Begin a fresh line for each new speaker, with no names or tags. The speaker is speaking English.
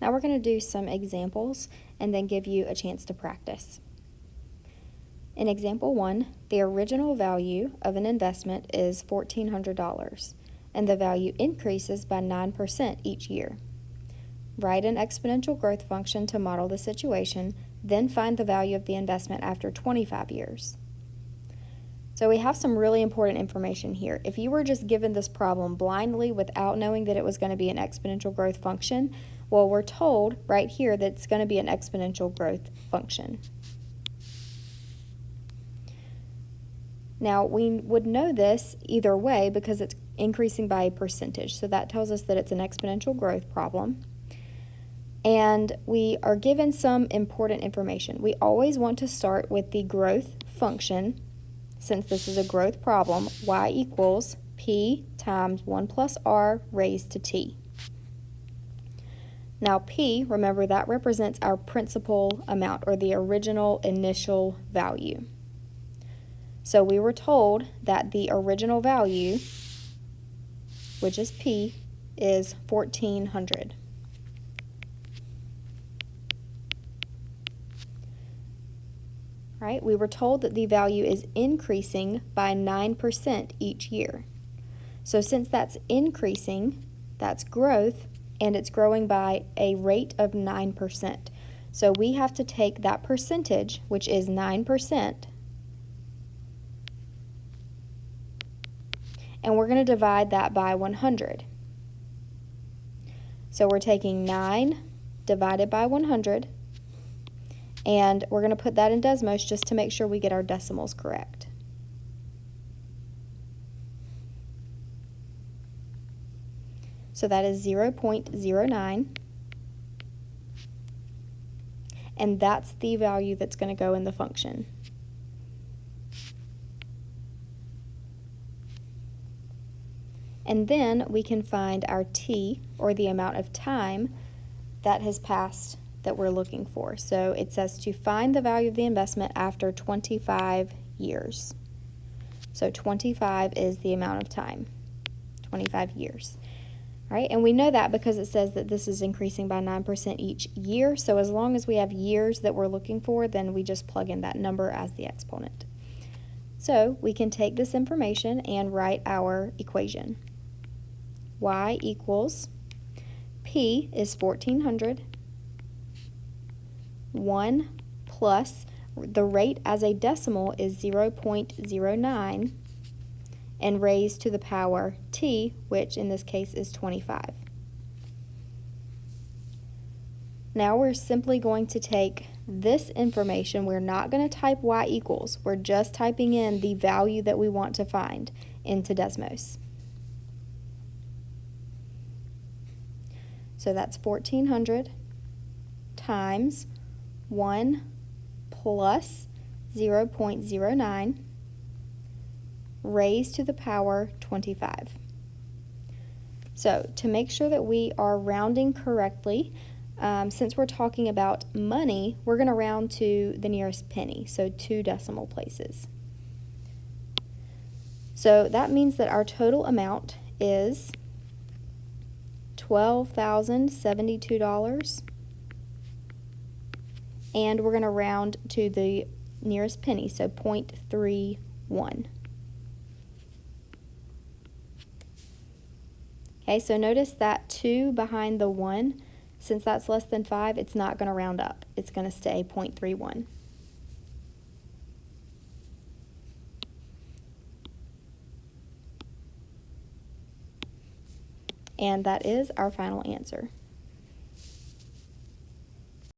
Now we're going to do some examples and then give you a chance to practice. In example 1, the original value of an investment is $1,400, and the value increases by 9% each year. Write an exponential growth function to model the situation, then find the value of the investment after 25 years. So we have some really important information here. If you were just given this problem blindly without knowing that it was going to be an exponential growth function, well, we're told right here that it's going to be an exponential growth function. Now, we would know this either way because it's increasing by a percentage. So that tells us that it's an exponential growth problem. And we are given some important information. We always want to start with the growth function. Since this is a growth problem, y equals p times 1 plus r raised to t. Now p, remember, that represents our principal amount, or the original initial value. So we were told that the original value, which is p, is 1,400. Right? We were told that the value is increasing by 9% each year. So since that's increasing, that's growth, and it's growing by a rate of 9%. So we have to take that percentage, which is 9%, and we're going to divide that by 100. So we're taking 9 divided by 100, and we're going to put that in Desmos just to make sure we get our decimals correct. So that is 0.09, and that's the value that's going to go in the function. And then we can find our t, or the amount of time that has passed that we're looking for. So it says to find the value of the investment after 25 years. So 25 is the amount of time, 25 years. All right, and we know that because it says that this is increasing by 9% each year. So as long as we have years that we're looking for, then we just plug in that number as the exponent. So we can take this information and write our equation. Y equals P is 1,400, 1 plus the rate as a decimal is 0.09, and raised to the power t, which in this case is 25. Now we're simply going to take this information. We're not going to type y equals. We're just typing in the value that we want to find into Desmos. So that's 1,400 times 1 plus 0.09 raised to the power 25. So to make sure that we are rounding correctly, since we're talking about money, we're going to round to the nearest penny, so 2 decimal places. So that means that our total amount is $12,072, and we're going to round to the nearest penny, so 0.31. Okay, so notice that 2 behind the 1, since that's less than 5, it's not going to round up. It's going to stay 0.31. And that is our final answer.